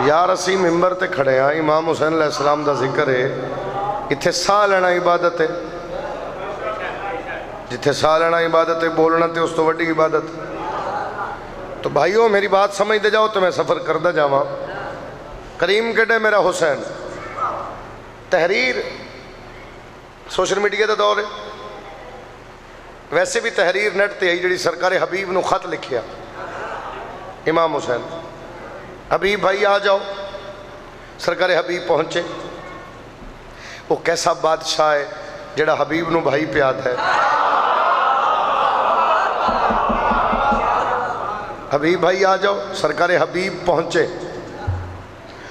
یار اسی ممبر تے کھڑے ہیں، امام حسین علیہ السلام دا ذکر ہے، اتھے ساہ لینا عبادت ہے، جتھے ساہ لینا عبادت ہے، بولنا تے اس تو وڈی عبادت ہے۔ تو بھائیوں میری بات سمجھ دے جاؤ تو میں سفر کردہ جاواں۔ کریم کڈے میرا حسین، تحریر سوشل میڈیا دا دور ہے، ویسے بھی تحریر نیٹ تے آئی جڑی سرکار حبیب نو خط لکھیا امام حسین، حبیب بھائی آ جاؤ۔ سرکار حبیب پہنچے، وہ کیسا بادشاہ ہے جڑا حبیب نو بھائی پیاد ہے۔ حبیب بھائی آ جاؤ، سرکار حبیب پہنچے،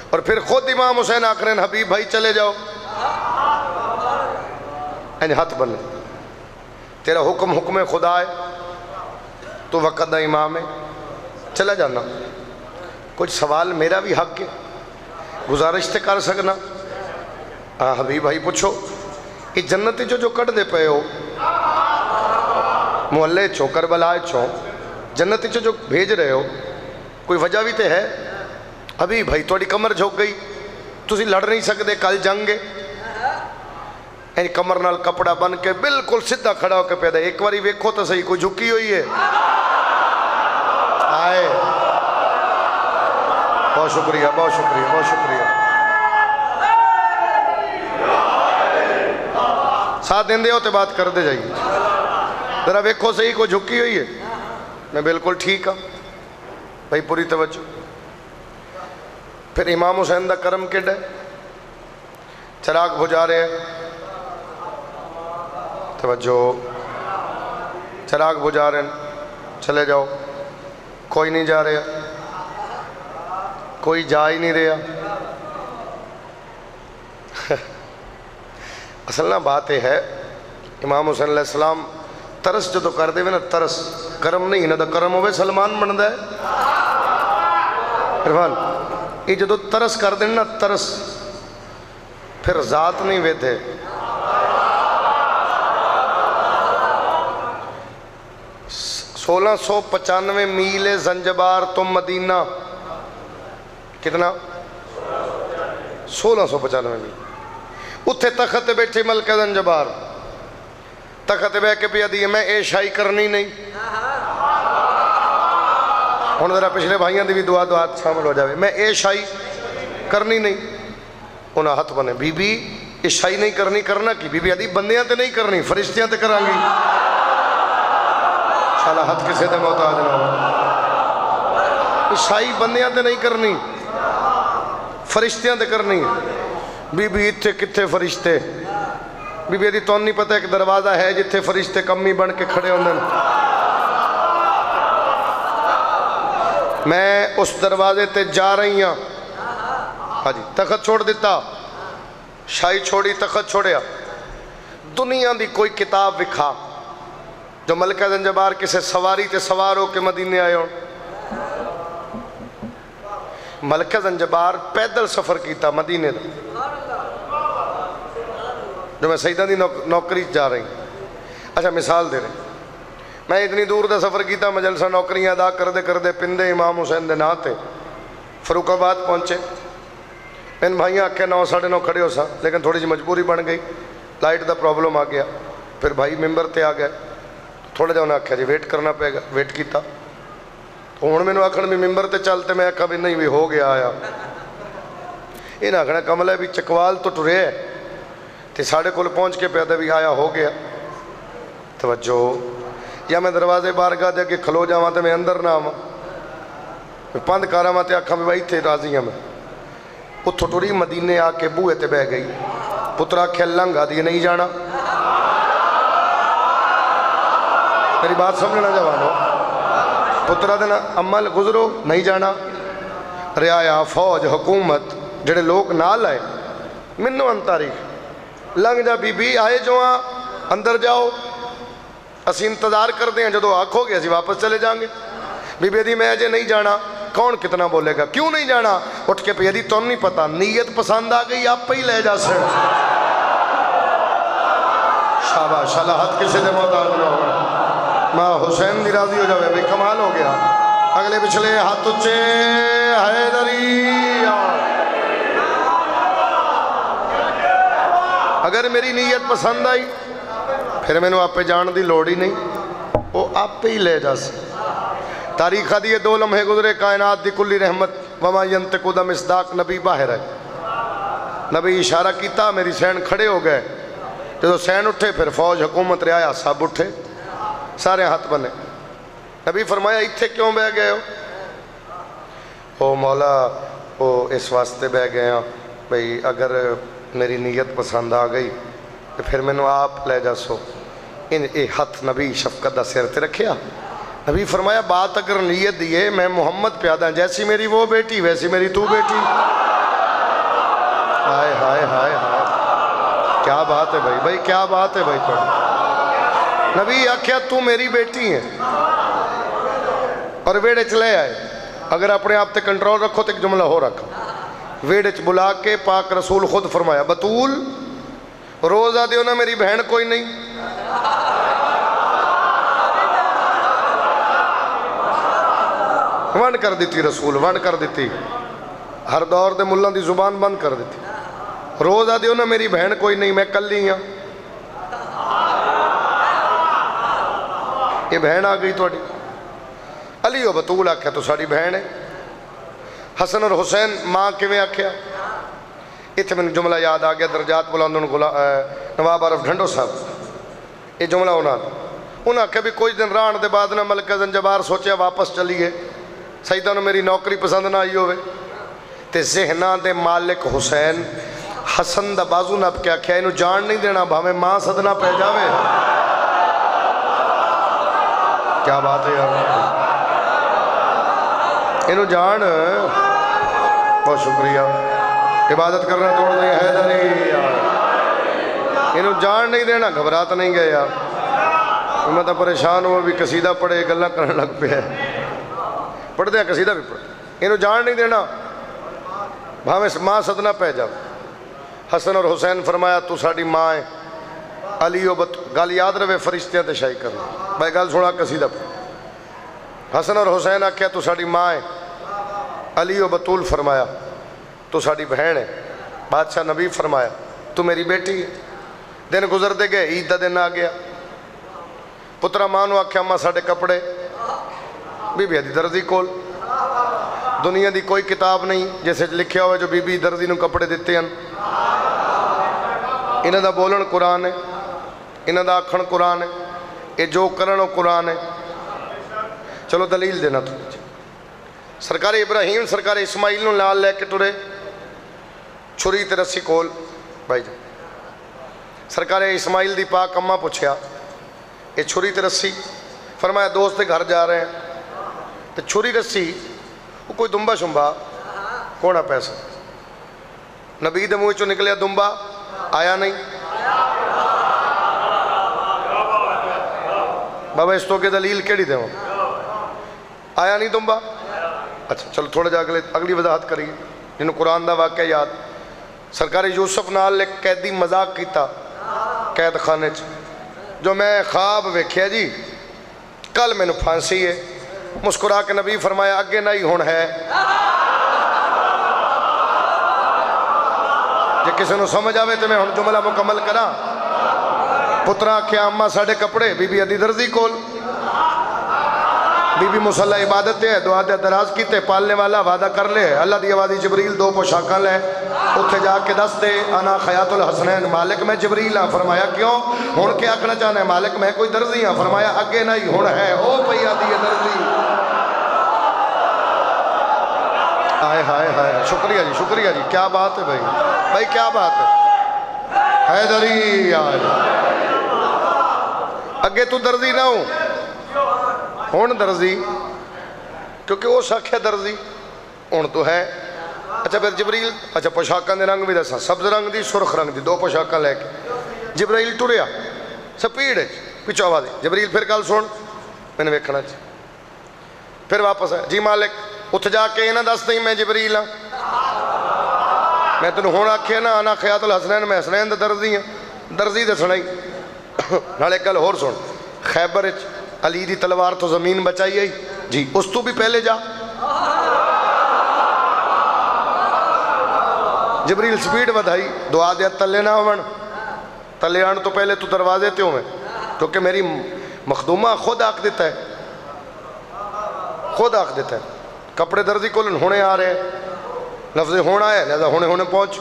اور پھر خود امام حسین آکرین حبیب بھائی چلے جاؤ، یعنی ہاتھ بنے، تیرا حکم حکم خدا ہے، تو وقت دا امام ہے، چلا جانا۔ کچھ سوال میرا بھی حق ہے، گزارش تے کر سکنا۔ ہاں حبیب بھائی پوچھو، یہ جنتی جو کٹ دے پے ہو محلے چھو کربلا چھو، جنتی جو بھیج رہے ہو، کوئی وجہ بھی تے ہے؟ حبیب بھائی توڑی کمر جھوک گئی، تسی لڑ نہیں سکتے، کل جنگے، یعنی کمر نال کپڑا بن کے بالکل سدھا کھڑا ہو کے پیدا، ایک باری ویکھو تو صحیح، کوئی جھکی ہوئی ہے؟ آئے، بہت شکریہ بہت شکریہ بہت شکریہ، ساتھ دیں دے ہو تو بات کر دے جائیے، ذرا ویکھو صحیح کوئی جھکی ہوئی ہے؟ میں بالکل ٹھیک ہاں بھائی، پوری توجہ۔ پھر امام حسین دا کرم کڈا ہے، چراغ بجھا رہے ہیں، توجہ، چراغ بجھا رہے ہیں، چلے جاؤ، کوئی نہیں جا رہا، کوئی جا ہی نہیں رہا۔ اصل نا بات یہ ہے، امام حسین علیہ السلام ترس جو تو کر دے نا، ترس کرم نہیں نا، دا کرم ہوئے سلمان بندہ ہے عرفان، یہ جو ترس کر دیں نا، ترس، پھر ذات نہیں ویدھے۔ 1695 میل زنجبار تو مدینہ، کتنا؟ 1695 میل، اتھے تخت بیٹھے ملکہ زنجبار، تخت بے کے پیا دیئے، میں اے شائی کرنی نہیں۔ ہون ذرا پچھلے بھائیاں دی بھی دعا شامل ہو جاوے، میں اے شائی کرنی نہیں۔ انہاں ہاتھ بنے، بی بی اے شائی نہیں کرنی، کرنا کی؟ بی بی آدھی بندیاں تے نہیں کرنی، فرشتیاں تے کران گی۔ شالا ہاتھ کسے دے محتاج نہ ہو، اے شائی بندیاں تے نہیں کرنی، فرشتیاں تے کرنی۔ بی بی اتھے کتھے فرشتے؟ بی بی آدھی تو نہیں پتہ ایک دروازہ ہے جتھے فرشتے کمی بن کے کھڑے ہوندن، میں اس دروازے تے جا رہی ہاں۔ ہاں جی، تخت چھوڑ دیتا، شاہی چھوڑی، تخت چھوڑیا، دنیا دی کوئی کتاب وکھا جو ملکہ زنجبار کسے سواری تے سوار ہو کے مدینے آئے ہوں۔ ملکہ زنجبار پیدل سفر کیتا مدینے دا، جو میں سیدہ دی نوکری جا رہی، اچھا مثال دے رہے، میں اتنی دور دا سفر کیتا، مجلسہ نوکریاں ادا کردے پندے امام حسین دے ناتے فاروق آباد پہنچے۔ ان بھائیاں آکھے 9 ساڑھے 9 کھڑے ہو سا، لیکن تھوڑی جی مجبوری بن گئی، لائٹ دا پرابلم آ گیا، پھر بھائی ممبر تے آ گئے، تھوڑے جا انہیں آکھا جی ویٹ کرنا پے گا، ویٹ کیتا، ہوں میں نے آکھن بھی ممبر تے چلتے، میں آکھا بھی نہیں بھی ہو گیا آیا، انہیں آکھنا کملہ بھی چکوال تو ٹرے ہے، تے ساڑھے کول پہنچ کے پیدا بھی آیا ہو گیا۔ توجہ، یا میں دروازے بارگاہ دے کے کھلو جاواں تے میں اندر نہ آواں، میں پند کارا ماں تے آکھا بھی بھائی تھے راضی ہیں، میں اتھو ٹوری مدینے آ کے بوئے تے بہ گئی، پترا کھیل لنگا دیئے نہیں جانا، میری بات سمجھنا جوانو، پترا دینا عمل گزرو نہیں جانا، رعایا فوج حکومت جڑے لوگ نال آئے، منو ان تاریخ لنگ جا بی بی آئے جو اندر جاؤ، اسی انتظار کر دیں، جدو آنکھو گے اسی واپس چلے جائیں گے۔ بی بی دی میں اجے نہیں جانا، کون کتنا بولے گا، کیوں نہیں جانا؟ اٹھ کے پہ دی تو نہیں پتا، نیت پسند آ گئی آپ پہ ہی لے جا سر، شاباش، اللہ حد کسی دے محتاج نہ ہوگا، ماں حسین دی راضی ہو جاوے، بھئی کمال ہو گیا۔ اگلے پچھلے ہاتھ اچھے حیدری اگر میری نیت پسند آئی پھر مینوں آپے جان دی لوڑ ہی نہیں، وہ آپے ہی لے جا سی۔ تاریخ دیے 2 لمحے گزرے کائنات دی کلی رحمت وما ینطق عن مصداق نبی باہر ہے، نبی اشارہ کیتا میری سین کھڑے ہو گئے، جب سین اٹھے پھر فوج حکومت رعایا سب اٹھے، سارے ہاتھ بنے۔ نبی فرمایا اتھے کیوں بہ گئے ہو؟ او مولا او اس واسطے بہ گئے ہیں بھئی اگر میری نیت پسند آ گئی تو پھر مینوں آپ لے جا سو۔ ان اے ہاتھ نبی شفقت دا سر تے رکھیا۔ نبی فرمایا بات اگر نیت دیئے میں محمد پیادہ جیسی میری وہ بیٹی ویسی میری تو بیٹی۔ ہائے ہائے ہائے ہائے، کیا بات ہے بھائی، بھائی کیا بات ہے بھائی تو نبی آکھیا تو میری بیٹی ہے اور ویڑے چلے آئے۔ اگر اپنے آپ تے کنٹرول رکھو تو ایک جملہ ہو رکھا، ویڑے چ بلا کے پاک رسول خود فرمایا بطول روزہ دیو نا میری بہن کوئی نہیں۔ ونڈ کر دیتی رسول، ونڈ کر دیتی، ہر دور دے ملان دی زبان بند کر دیتی۔ روزہ دیو نا میری بہن کوئی نہیں، میں کل ہی ہاں۔ یہ بہن آ گئی توڑی، علی و بطول آکھیا تو ساڑی بہن ہے۔ حسن اور حسین ماں کیویں آکھیا؟ اتھے میں جملہ یاد آ گیا درجات بلندن نواب عارف ڈھنڈو صاحب، یہ جملہ انہاں کہ بھی کوئی دن ران دے بعد نہ ملکہ زنجبار سوچیا واپس چلیے، سیدہ نے میری نوکری پسند نہ آئی ہوئے تے ذہنہ دے مالک حسین حسن دا بازو نب کیا کیا انہوں جان نہیں دینا بھاویں ماں صدنا پہ جاوے۔ کیا بات ہے یار، انہوں جان، بہت شکریہ، عبادت کرنا توڑ دیں حیدری یار، انہوں جان نہیں دینا، گھبرات نہیں گئے یار، میں تو پریشان ہوا بھی قصیدہ پڑھے گلہ کرنے لگ پہ ہے، پڑھ دیں قصیدہ بھی پڑھ، انہوں جان نہیں دینا بھاویں ماں صدنا پہ جاؤ۔ حسن اور حسین فرمایا تو ساڑی ماں ہے، علی و گل یاد رہے فرشتیاں تے شاہی کرنا، بھائی گل سونا قصیدہ پڑھ۔ حسن اور حسین آکھیا تو ساڑی ماں ہے، علی و بطول فرمایا تو ساڑی بہن ہے، بادشاہ نبی فرمایا تو میری بیٹی ہے۔ دن گزر دے گئے، عید دا دن آ گیا، پترہ مانو آکھیا اماں ساڑے کپڑے، بی بی دی درزی کول، دنیا دی کوئی کتاب نہیں جیسے لکھیا ہوئے جو بی بی درزی نو کپڑے دیتے ہیں، انہاں دا بولن قرآن ہے، انہاں دا آکھن قرآن ہے، یہ جو کرنو قرآن ہے۔ چلو دلیل دینا تو سرکار ابراہیم سرکار اسماعیل نو لال لے کے ٹرے چھری تے رسی کول بھائی جان، سرکار اسماعیل دی پاک اماں پوچھیا یہ چھری تے رسی، فرمایا دوست کے گھر جا رہے ہیں تو چھری رسی وہ کوئی دمبا شمبا کونا پیسہ، نبی دے منہ چوں نکلیا دمبا آیا نہیں، بابا اس تو کے دلیل کیڑی دے ہوں آیا نہیں دمبا؟ اچھا چلو تھوڑا جا اگلی وضاحت کریے جنہوں قرآن دا واقعہ یاد۔ سرکار یوسف نال ایک قیدی مذاق کیتا قید خانے چ، جو میں خواب ویکھیا جی کل میں نے پھانسی ہے، مسکرا کے نبی فرمایا اگے نہیں ہون ہے، جے کسی نے سمجھ آوے تو میں ہن جملہ مکمل کرا۔ پترا کیا اماں ساڑے کپڑے، بی بی عدی درزی کول، بی بی مسلح عبادت ہے، دعا دے دراز کیتے پالنے والا وعدہ کر لے، اللہ دی آوازی جبریل 2 پوشاکاں لے، اتھے جا کے دس دے انا خیات الحسنین، مالک میں جبریل ہاں، فرمایا کیوں؟ ہون کے آکھنا چاہنا ہے مالک میں کوئی درزی ہاں، فرمایا اگے نہیں ہون ہے، او پئی آدھی درزی۔ آئے ہائے ہائے، شکریہ جی کیا بات ہے بھائی، بھائی کیا بات ہے، حیدری آئے اگے تو درزی نہ ہوں ہون درزی، کیونکہ وہ شک ہے درزی ہون تو ہے۔ اچھا پھر جبریل، اچھا پوشاکاں دے رنگ بھی دسا، سبز رنگ دی سرخ رنگ دی 2 پوشاکاں لے کے جبریل ٹریا سپیڈ ہے، پچھو آواز جبریل پھر گل سن میں نے ویکھنا چاہیے، پھر واپس آیا جی مالک اتھ جا کے انہاں دس دیں میں جبریل ہاں، میں تینوں ہون آکھیا نا انا خیات الحسنین، میں حسنین دا درزی ہاں، درزی دسنا ہی نال ایک گل ہور سن، خیبر علی دی تلوار تو زمین بچائی ہے جی، اس تو بھی پہلے جا، جبریل سپیڈ بدھائی، دعا دیا تلے نہ ہون، تلے آن تو پہلے تو دروازے تے ہوں میں، کیونکہ میری مخدومہ خود آکھ دیتا ہے، خود آکھ دیتا ہے کپڑے درزی کو ہونے آ رہے ہیں، لفظ ہونا ہے لہذا ہونے پہنچ،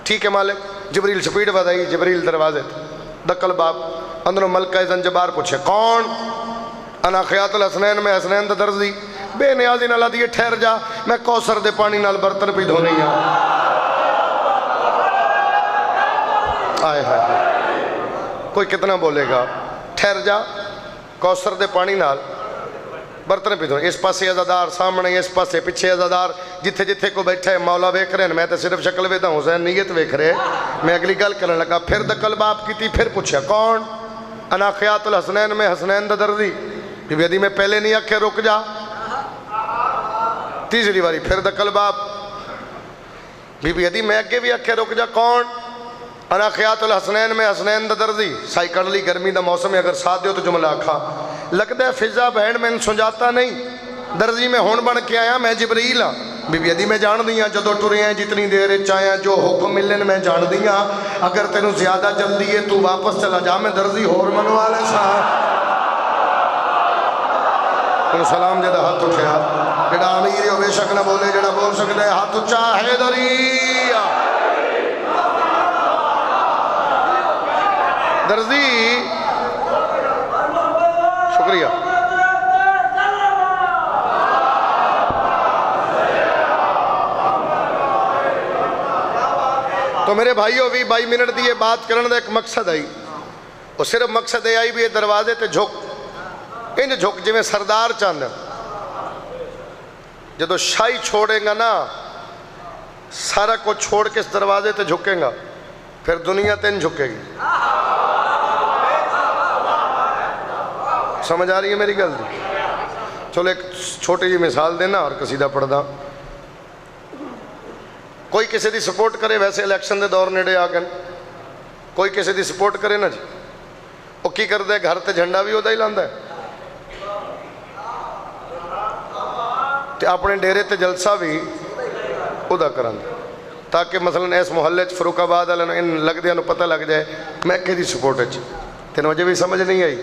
ٹھیک ہے مالک۔ جبریل سپیڈ بدائی، جبریل دروازے تھے، دکل باب اندروں ملکہ زنجبار پوچھے کون؟ انا خیات الحسنین میں حسنین دا درزی، بے نیازی نہ دیئے ٹھہر جا، میں کوثر دے پانی نال برتن پہ دھونے ہاں۔ آئے کوئی کتنا بولے گا؟ ٹھہر جا، کوثر دے پانی نال برتن پہ دھونے، اس پاسے عزادار سامنے، اس پاسے پیچھے عزادار، جتھے جتھے کو بیٹھے ہیں مولا ویکھ رہے ہیں، میں تو صرف شکل ویدہ ہوں، حسین نیت ویکھ رہے، میں اگلی گل کرنے لگا۔ پھر دکل باب کی تھی، پھر پوچھا کون؟ انا خیات الحسنین میں حسنین دا درزی، بی بی عدی میں پہلے نہیں آکھے رک جا، تیسری باری پھر دکل باب، بی بی عدی میں اگے بھی آکھے رک جا، کون؟ انا خیات الحسنین میں حسنین دا درزی۔ سائی کر لی گرمی دا موسم ہے، اگر ساتھ دیو تو جملہ آکھا، لگتا ہے فضا بہن میں سنجاتا نہیں، درزی میں ہون بن کے آیا، میں جبریل ہاں، بی بی عدی میں جان دیاں، جدو ٹرے ہیں جتنی دیر چاہیں، جو حکم ملن میں جان دیاں، اگر تینوں زیادہ جلدی ہے تو واپس چلا جا، میں درزی ہور منوا لے سا۔ انہوں سلام جدہ ہاتھ اٹھیا، جڑا امیر ہو بے شک نہ بولے، جڑا بول سکتا ہے ہاتھ اچھا حیدری درزی، شکریہ۔ تو میرے بھائیوں بھی 22 منٹ دیئے بات کرنے دا ایک مقصد آئی، اور صرف مقصد ہے آئی بھی دروازے تے جھک، ان جھک جو میں سردار چاندن جدو شاہی چھوڑیں گا نا، سارا کو چھوڑ کے اس دروازے تے جھکیں گا، پھر دنیا تین جھکے گی۔ سمجھ آ رہی ہے میری گل دی؟ چلو ایک چھوٹی جی مثال دینا اور قصیدہ پڑھ دا۔ کوئی کسی دی سپورٹ کرے، ویسے الیکشن دے دور نیڑے آ گئے، کوئی کسی دی سپورٹ کرے نا جی، وہ کی کر دے گھر تے جھنڈا بھی ہوتا ہی لاندا ہے، تے اپنے ڈیرے تے جلسہ بھی ادا کرن، تاکہ مثلا اس محلے فروخ آباد والے ان لگ دیا پتہ لگ جائے میں کہ دی سپورٹ ہے، تینوں مجھے بھی سمجھ نہیں آئی۔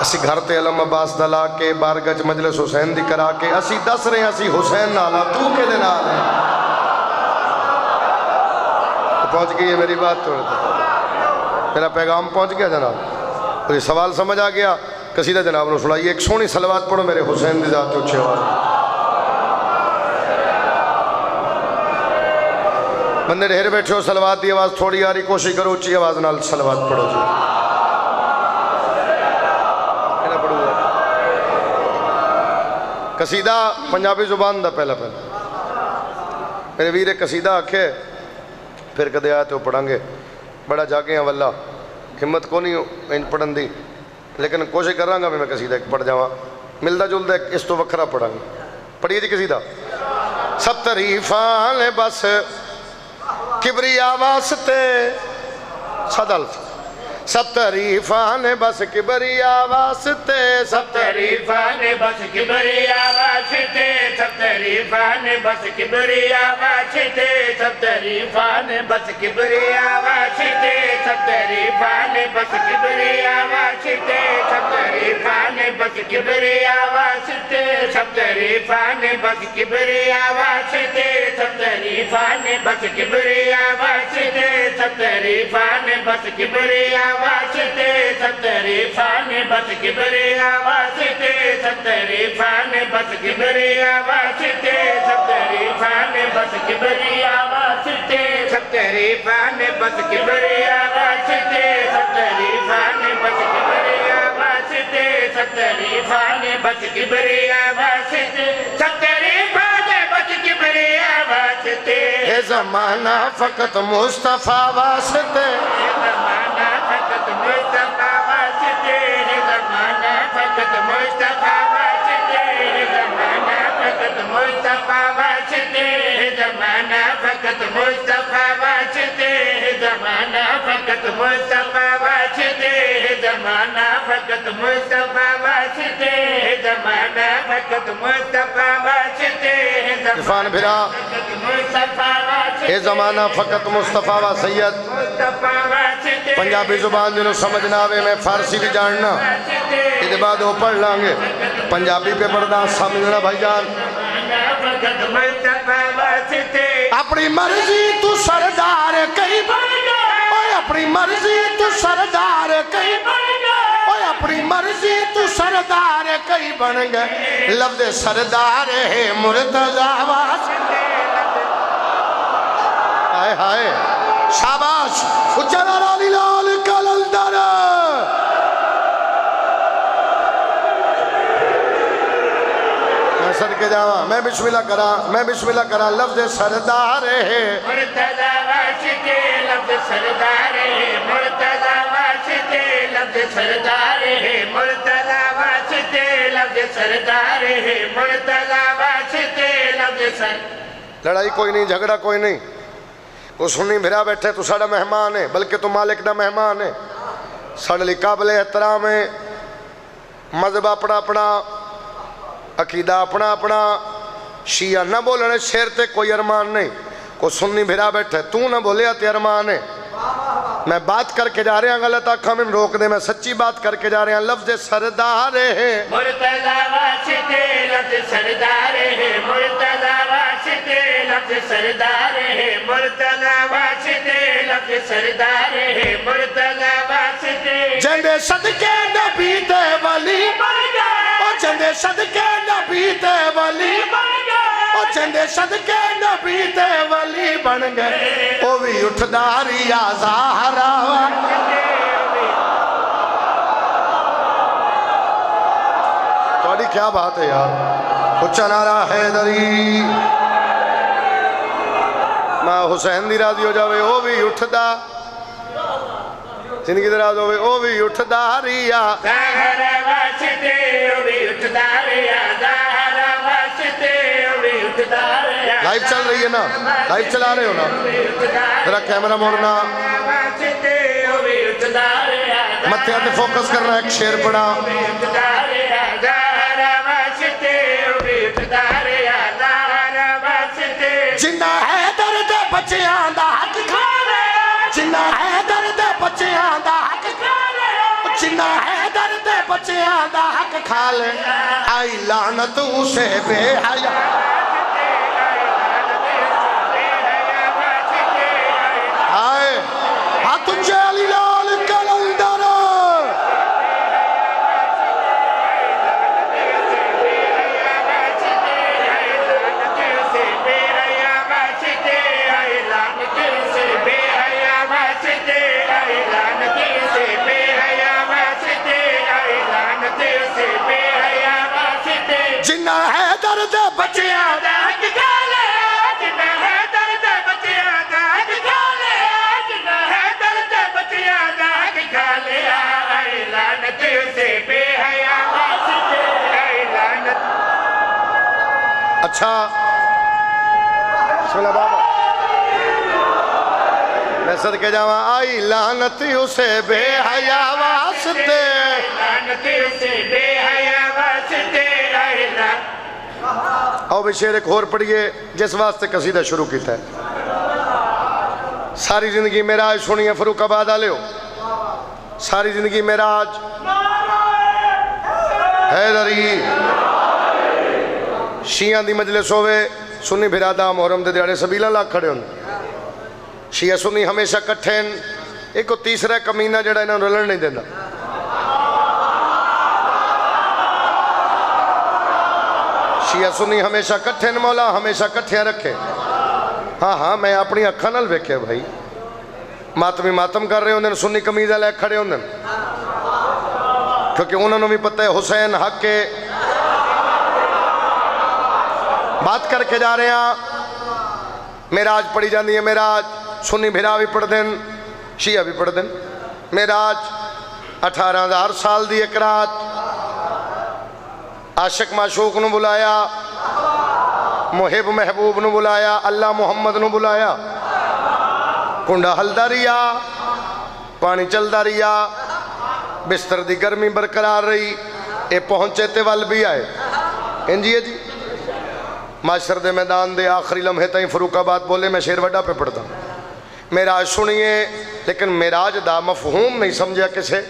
اسی گھر تے علم عباس دلا کے بارگاہ مجلس حسین دی کرا کے اسی دس رہے ہیں اسی حسین نالا تو کے دے نال ہے، پہنچ گئی ہے میری بات، تو میرا پیغام پہنچ گیا جناب، یہ سوال سمجھ آ گیا؟ قصیدہ جناب نے سنائیے، ایک سونی صلوات پڑھو میرے حسین دی ذات اچھے آواز۔ بندے ڈھیر بیٹھے ہو، صلوات دی آواز تھوڑی آ رہی، کوشش کرو اچھی آواز نال صلوات پڑھو جی۔ قصیدہ پنجابی زبان دا پہلا میرے ویر قصیدہ آکھے، پھر کدے آئے تو پڑھیں گے، بڑا جاگے ہیں واللہ، ہمت کو نہیں ان پڑھن دی، لیکن کوشش کر رہا گا میں قصیدہ ایک پڑھ جاواں، ملدہ جلدہ اس تو وکھرا پڑھیں گے۔ پڑھیے جی قصیدہ۔ سب تعریفاں بس کبریا واسطے، سادہ الفاظ، سب تعریفاں بس کبریا واسطے، سب تعریفاں بس کبریا واسطے، سب تعریفاں بس کبریا واسطے، سب تعریفاں بس کبریا واسطے، سب تعریفاں بس کبریا واسطے، سب تعریفاں بس کبریا واسطے، سب تعریفاں بس کبریا واسطے، سب تعریفاں بس کبریا واسطے، سب تعریفاں بس کبریا واسطے، سب تعریفاں بس کبریا واسطے، سب تعریفاں بس کبریا واسطے، سب تعریفاں بس کبریا واسطے، سب تعریفاں بس کبریا واسطے، سب تعریفاں بس کبریا واسطے، سب تعریفاں بس کبریا واسطے، سب تعریفاں بس کبریا واسطے، ہے زمانہ فقط مصطفیٰ واسطے، زمانہ فقط مصطفیٰ واسطے، زمانہ فقط مصطفیٰ واسطے، زمانہ فقط مصطفیٰ واسطے، زمانہ فقط مصطفیٰ واسطے، زمانہ فقط مصطفیٰ واسطے، زمانہ فقط مصطفیٰ واسطے، زمانہ فقط مصطفیٰ واسطے، عرفان بھرا مصطفیٰ واسطے، یہ زمانہ فقط مصطفیٰ و سید پنجابی زبان جنہوں سمجھنا آوے میں فارسی بھی جاننا یہ بعد وہ پڑھ لانگے پنجابی پہ پڑھنا سمجھنا بھائی جان اپنی مرضی تو سردار کہیں بن گئے اپنی مرضی تو سردار کہیں بن گئے اپنی مرضی تو سردار کہیں بن گئے لفظ سردار ہے مرتضیٰ واسطے ہائے ہائے شاباش اچھا رالی لال کلندر میں صدقے جاواں میں بسم اللہ کرا لفظ سردار ہے مرتضیٰ واسطے لفظ سردار ہے مرتضیٰ واسطے لفظ سردار ہے مرتضیٰ واسطے لفظ سردار ہے مرتضیٰ واسطے لفظ سردار لڑائی کوئی نہیں جھگڑا کوئی نہیں وہ سنی بھرا بیٹھے تو ساڑھا مہمان ہے بلکہ تو مالک نہ مہمان ہے ساڑھا لی قابل احترام ہے مذہب اپنا اپنا عقیدہ اپنا اپنا شیعہ نہ بولنے شیر تے کوئی ارمان نہیں کو سنی بھرا بیٹھے تو نہ بولے تے ارمان ہے میں بات کر کے جا رہے ہیں غلط آنکھوں میں روک دے میں سچی بات کر کے جا رہے ہیں لفظ سردار ہے مرتضیٰ واسطے لفظ سردار ہے مرتضیٰ واسطے لفظ سردار ہے مرتضیٰ واسطے لفظ سردار ہے مرتضیٰ واسطے جندے صدقے نبی تے ولی بن گئے او جندے صدقے نبی تے ولی بن گئے او جندے صدقے نبی تے ولی بن گئے او بھی اٹھداری آزارا توڑی کیا بات ہے یار اچھا نعرہ حیدری ماں حسین دی راضی ہو جاوے او بھی اٹھدا زندگی دراز ہوئے او بھی اٹھداریا ظاہرہ واسطے او بھی اٹھداریا ظاہرہ واسطے او بھی اٹھداریا لائیو چل رہی ہے نا لائیو چلا رہے ہو نا ذرا کیمرہ موڑنا واسطے او بھی اٹھداریا متھے آتے فوکس کرنا ایک شیر پڑا اٹھداریا ظاہرہ واسطے او بھی اٹھداریا ظاہرہ واسطے جنہ ہے درد بچیاں دا حق کھالے جنہ ہے درد بچیاں دا حق کھالے جنہ ہے درد بچیاں دا حق کھالے آئی لعنت اسے بے حیا آئے ہاتھ جیلی لال کلندر جنہ ہے درد بچیاں دا حق کھالے جنہ ہے درد بچیاں دا حق کھالے جنہ ہے درد بچیاں دا حق کھالے اے لعنت سے بے حیا واسطے اے لعنت اچھا بسم اللہ بابا میں صدقے جاواں آئی لعنت اسے بے حیا واسطے لعنت سے بے حیا واسطے اے لعنت آؤ بھی شیر ایک اور پڑھئے جس واسطے قصیدہ شروع کیتا ہے ساری زندگی معراج سنیے فروق آباد آلے ہو ساری زندگی معراج حیدری شیعہ دی مجلس ہوئے سنی بھرادا محرم دے دیاڑے سبیلہ لاکھ کھڑے ہوں شیعہ سنی ہمیشہ کٹھیں ایک کو تیسرا کمینہ جڑا انہوں رلن نہیں دینا شیعہ سنی ہمیشہ کٹھیں مولا ہمیشہ کٹھیں رکھے ہاں ہاں میں اپنی اکھا نل ویکھے بھائی ماتمی ماتم کر رہے ہوں سنی کمیزہ لے کھڑے ہوں کیونکہ انہوں نے بھی پتہ ہے حسین حق کے بات کر کے جا رہے ہیں معراج پڑھی جاندی ہے معراج سنی بھرا بھی پڑھ دیں شیعہ بھی پڑھ دیں معراج 18,000 سال دی ایک رات عاشق معشوق نو بلایا محب محبوب نو بلایا اللہ محمد نو بلایا کنڈا ہلدا ریا پانی چلدا ریا بستر دی گرمی برقرار رہی اے پہنچے تے وال بھی آئے انجی ہے جی معاشر دے میدان دے آخری لمحے تائیں فروق آباد بولے میں شیر وڈا پہ پڑھتا معراج سنیے لیکن معراج دا مفہوم نہیں سمجھا کسے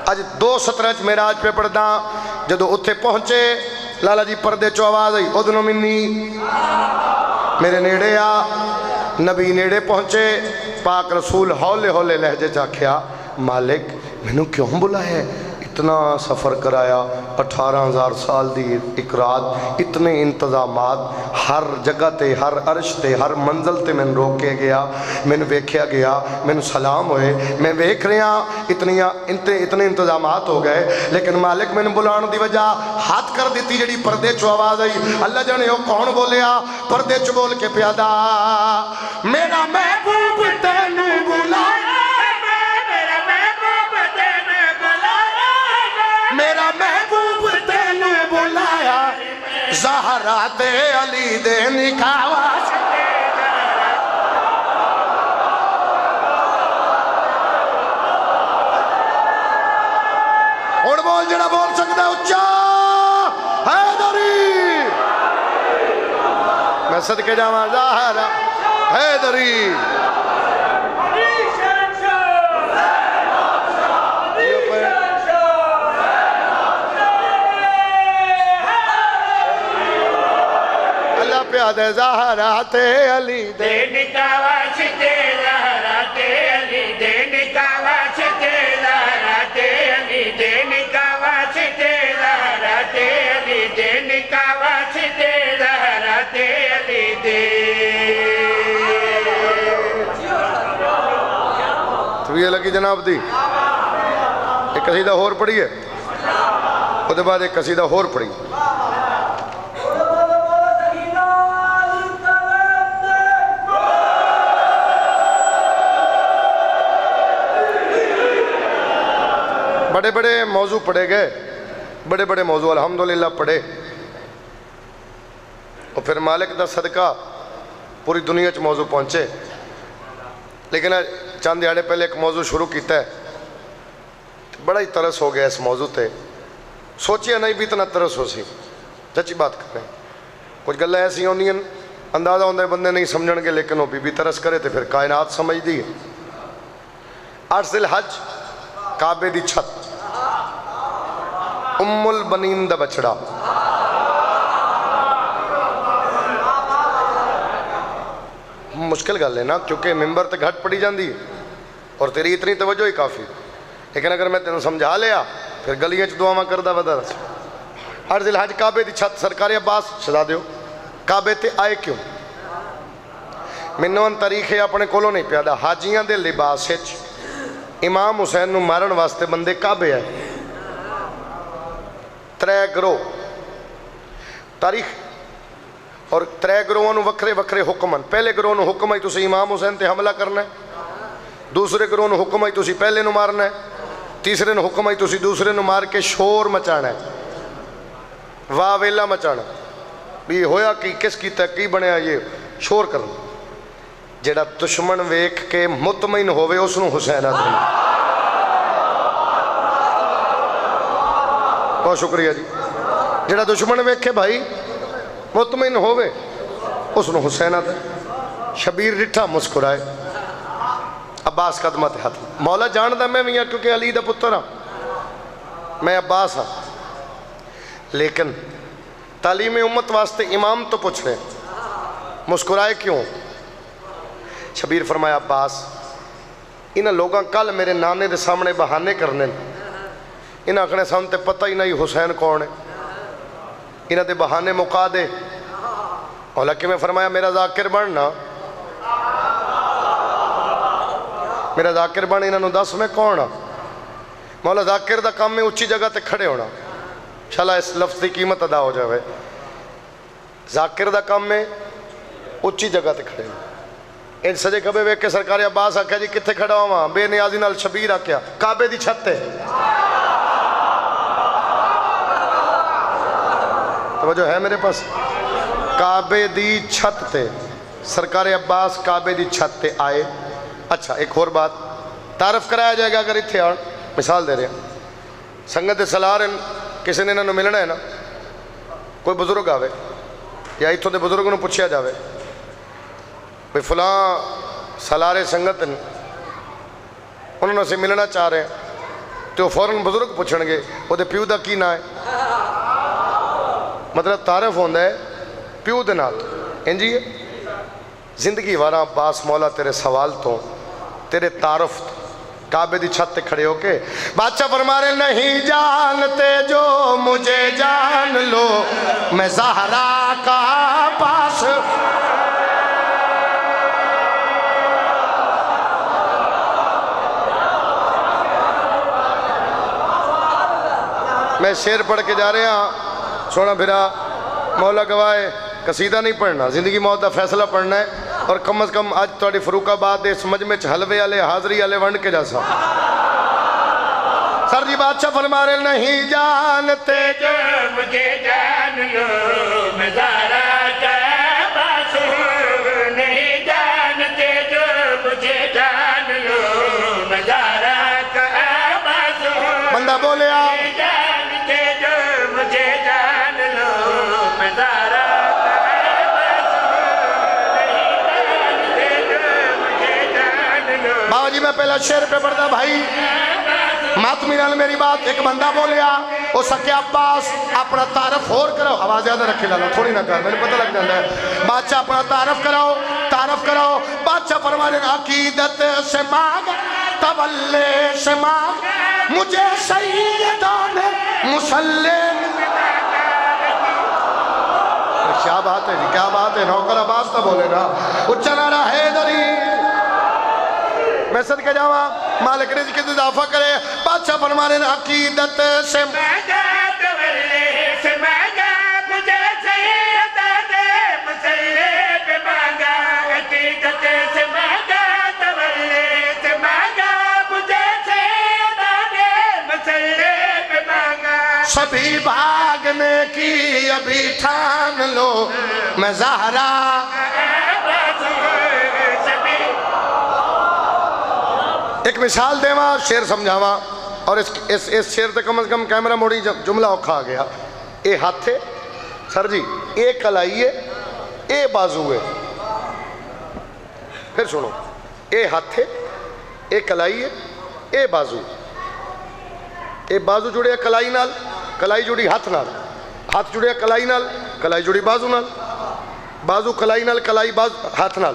اج 2:17 معراج پہ پڑھتا جدو اتھے پہنچے لالا جی پردے چو آواز آئی ادنو منی میرے نیڑے آ نبی نیڑے پہنچے پاک رسول ہولے ہولے لہجے چاکھیا مالک میں کیوں بلایا ہے اتنا سفر کرایا 18,000 سال دی اقرات اتنے انتظامات ہر جگہ تے ہر عرش تے ہر منزل تے میں روکے گیا میں ویکھیا گیا میں سلام ہوئے میں ویکھ رہا اتنے انتظامات ہو گئے لیکن مالک میں بلان دی وجہ ہاتھ کر دیتی جڑی پردے چو آواز آئی اللہ جانے وہ کون بولیا پردے چو بول کے پیادا میرا محبوب تینو بلایا میرا محبوب تینو بلایا زہرا تے علی دے نکاوا اور بول جڑا بول سکتا ہے اچھا حیدری میں صدقے جاواں زہرا حیدری پیادے زہرا تے علی دے نکاوا چھتے زہرا تے علی دے نکاوا چھتے زہرا تے علی دے نکاوا چھتے زہرا تے علی دے نکاوا چھتے زہرا تے علی دے تو یہ لگی جناب دی ایک قصیدہ ہور پڑھی ہے وہ دے بعد ایک قصیدہ ہور پڑھی بڑے بڑے موضوع پڑھے گئے بڑے بڑے موضوع الحمدللہ پڑھے اور پھر مالک دا صدقہ پوری دنیا چ موضوع پہنچے لیکن چند دیہاڑے پہلے ایک موضوع شروع کیتا ہے بڑا ہی ترس ہو گیا اس موضوع تے سوچیا نہیں بھی اتنا ترس ہو سی سچی بات کر رہے ہیں کچھ گلیں ایسی ہونی ہیں اندازہ ہوندے بندے نہیں سمجھن گے لیکن وہ بھی ترس کرے تو پھر کائنات سمجھ دی ہے 8 ذی الحج کعبے دی چھت ام البنین دا بچڑا مشکل گل ہے نا کیونکہ ممبر تے گھٹ پڑی جاندی ہے اور تیری اتنی توجہ ہی کافی لیکن اگر میں تینوں سمجھا لیا پھر گلیاں چ دعاواں کردا ودا رس 8 ذی الحج کعبے دی چھت سرکار عباس شہزادیو کعبے تے آئے کیوں منوں تاریخ اپنے کولوں نہیں پیادا حاجیاں دے لباس وچ امام حسین نو مارن واسطے بندے کعبے آئے 3 گروہ تاریخ اور 3 گروہوں نو وکھرے وکھرے حکمن پہلے گروہ نو حکم ہے تسی امام حسین تے حملہ کرنا ہے دوسرے گروہ نو حکم ہے تسی پہلے نو مارنا ہے تیسرے نو حکم ہے تسی دوسرے نو مار کے شور مچانا ہے واہ ویلا مچانا بھی ہویا کی کس کیتا کی بنیا یہ شور کرنا جڑا دشمن ویکھ کے مطمئن ہوئے اس نو حسین آدھے بہت شکریہ جی جڑا دشمن ویکھے بھائی مطمئن ہوئے اس نو حسین آدھے شبیر رٹھا مسکرائے عباس قدمت ہاتھ مولا جان دا میں میاں کیونکہ علی دا پتر ہاں میں عباس ہاں لیکن تعلیم امت واسطے امام تو پوچھ رہے مسکرائے کیوں شبیر فرمایا عباس انہاں لوگاں کل میرے نانے دے سامنے بہانے کرنے انہاں آکھنے سامنے پتہ ہی نہیں حسین کون ہے انہاں دے بہانے مقا دے حالانکہ میں فرمایا میرا ذاکر بننا میرا ذاکر بن انہاں نو دس میں کون ہاں مولا ذاکر دا کام میں اچھی جگہ تے کھڑے ہونا انشاءاللہ اس لفظ کی قیمت ادا ہو جائے ذاکر دا کام میں اچھی جگہ تے کھڑے ہونا ان سجے کبے ویک کے سرکار عباس آکھیا جی کتھے کھڑا ہوا بے نیازی نال شبیر آکھیا کعبے دی چھت تے توجہ ہے میرے پاس کعبے دی چھت تے سرکار عباس کعبے دی چھت تے آئے اچھا ایک اور بات تعارف کرایا جائے گا اگر اتھے آن مثال دے رہے ہیں سنگت سلار کسی نے انہوں ملنا ہے نا کوئی بزرگ آوے یا اتوں کے بزرگوں پوچھا جائے بھئی فلاں سالارے سنگت نے انہوں نے اسے ملنا چاہ رہے ہیں تو وہ فوراً بزرگ پوچھن گے وہ دے پیو دا کی نا ہے، مطلب تعارف ہوندہ ہے پیو دے نال انجی ہے زندگی وارا باس مولا تیرے سوال تو تیرے تعارف کعبے دی چھت تے کھڑے ہو کے بادشاہ فرما رہے نہیں جانتے جو مجھے جان لو میں زہرا کا پاس میں شعر پڑھ کے جا رہے ہاں سونا پھرا مولا گواہ قصیدہ نہیں پڑھنا زندگی موت دا فیصلہ پڑھنا ہے اور کم از کم آج تھوڑی فروخ آباد اس مجمع حلوے والے حاضری والے ونڈ کے جیسا سر جی بادشاہ فرما رہے نہیں جانتے جو مجھے جان لو میں زہرا کا پاس ہوں نہیں جانتے جو مجھے جان لو میں زہرا کا پاس ہوں بندہ بولے آپ بابا جی میں پہلا شعر پہ پڑھتا بھائی ماتمی نال میری بات ایک بندہ بولیا او سکے عباس اپنا تعارف اور کرو آواز زیادہ رکھے لالا تھوڑی نہ کر میں نے پتہ لگ جاتا ہے بادشاہ اپنا تعارف کراؤ بادشاہ فرمانے عقیدت سے مانگ تولے سے مانگ مجھے سیدان مسلم کیا بات ہے کیا بات ہے نوکر عباس تو بولے نا اچھا نعرہ حیدری میں صدقہ جاواں مالک رزق کی اضافہ کرے بادشاہ فرمانے عقیدت سے مانگا تولے سے مانگا مجھے سیدان مسلم مانگا عقیدت سے مانگا تولے سے مانگا مجھے سیدان مسلم مانگا سبھی بھاگنے کی ابھی ٹھان لو میں زہرا ایک مثال دے ماں شعر سمجھاواں اور اس شعر تے کم از کم کیمرہ موڑی جملہ اوکھا آ گیا اے ہاتھ ہے سر جی اے کلائی ہے اے بازو ہے پھر سنو اے ہاتھ ہے اے کلائی ہے اے بازو جڑے کلائی نال کلائی جڑی ہاتھ نال ہاتھ جڑے کلائی نال کلائی جڑی بازو نال بازو کلائی نال کلائی ہاتھ نال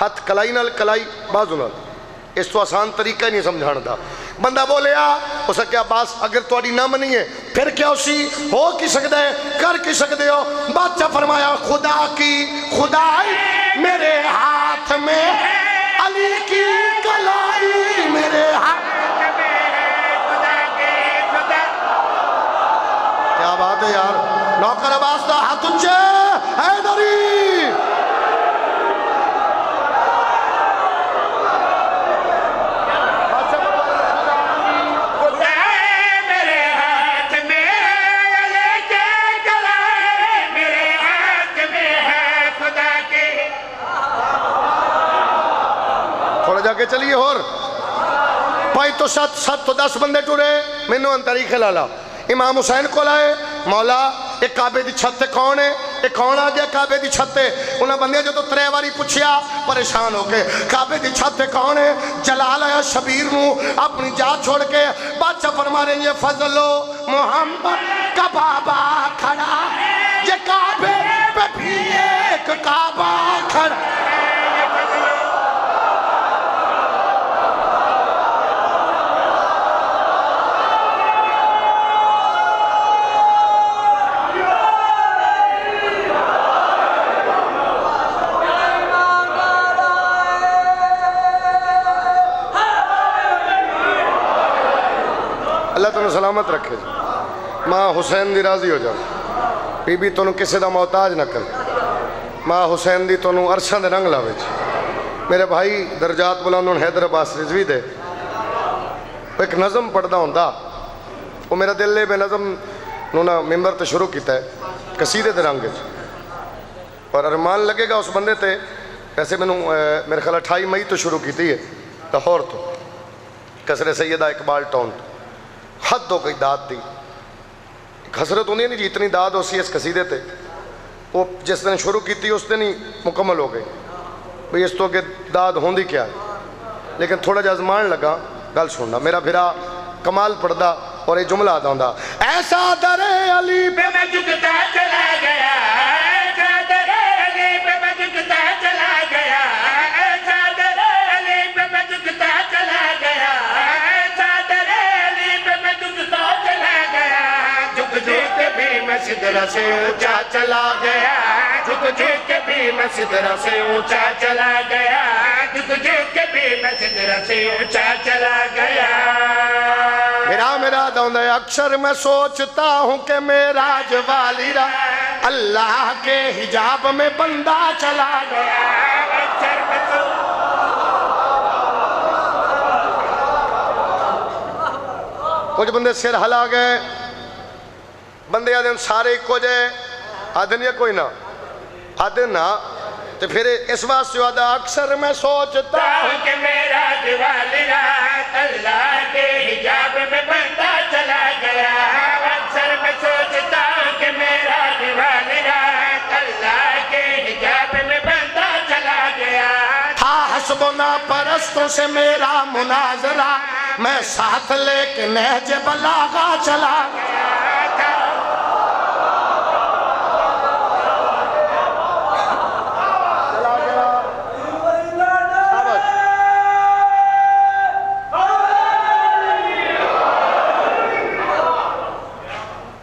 ہاتھ کلائی نال کلائی بازو نال اس تو آسان طریقہ نہیں سمجھانا تھا بندہ بولے ہو سکے عباس اگر تھوڑی نہ منی ہے پھر کیا اسی ہو کی سکتا ہے کر کی سکتے ہو بادشاہ فرمایا خدا کی خدائی میرے ہاتھ میں علی کی کلائی میرے ہاتھ کیا بات ہے یار نوکر عباس دا ہاتھ اچھے حیدری جا کے چلیے اور پائی تو 7 تو 10 بندے ٹورے میں نو انتری کھلالا امام حسین کو لائے مولا ایک کعبے دی چھت کون ہے ایک کون آ گیا کعبے دی چھت انہاں بندے جو تو 3 باری پوچھیا پریشان ہو کے کعبے دی چھت کون ہے جلال آیا شبیر نو اپنی جا چھوڑ کے بادشاہ فرما رہے یہ فضل و محمد کا بابا کھڑا یہ کعبے پہ بھی ایک کعبہ کھڑا اللہ تنہوں سلامت رکھے جی ماں حسین دی راضی ہو جاؤ بی بی تنہوں کسے دا محتاج نہ کر ماں حسین دی تنہوں عرشاں دے رنگ لاوے جی میرے بھائی درجات بلندن حیدر عباس رضوی دے ایک نظم پڑھدا ہوندا وہ میرا دل لے بے نظم نونا ممبر تے شروع کیتا ہے قصیدے دے رنگ جی اور ارمان لگے گا اس بندے تے ویسے میں میرے خیال 28 مئی تو شروع کیتی ہے لاہور تو قصر سیدہ اقبال ٹاؤن حد ہو گئی داد دی حسرت ہوندی نہیں جی اتنی داد ہو سی اس قصیدے تے وہ جس دن شروع کی تھی اس دن ہی مکمل ہو گئی بھئی اس تو کہ داد ہوندی کیا ہے. لیکن تھوڑا جا ازمان لگا گل سننا میرا بھرا کمال پڑھدا اور یہ جملہ آتا ہوندا ایسا در علی پہ میں جھکتا چلا گیا ایسا در علی پہ میں جھکتا چلا گیا ایسا در علی پہ میں جھکتا چلا گیا ایسا در علی پہ میں جھکتا چلا گیا جھک جھک کے بھی میں سدرہ سے اونچا چلا گیا جھک جھک کے بھی میں سدرہ سے اونچا چلا گیا جھک جھک کے بھی میں سدرہ سے اونچا چلا گیا. میرا دوندا ہے اکثر میں سوچتا ہوں کہ معراج والی رات اللہ کے حجاب میں بندہ چلا گیا. اکثر میں کچھ بندے سر ہلا گئے بندے آدھے سارے کو جائے آدھے یا کوئی نہ آدھے نہ تو پھر اس واسطے آدھا اکثر میں سوچتا ہوں کہ میرا دیوالی رات اللہ کے حجاب میں بندہ چلا گیا اکثر میں سوچتا ہوں کہ میرا دیوالی رات اللہ کے حجاب میں بندہ چلا گیا تھا حسبنا پرستوں سے میرا مناظرہ میں ساتھ لے کے نہج بلاغہ چلا گیا.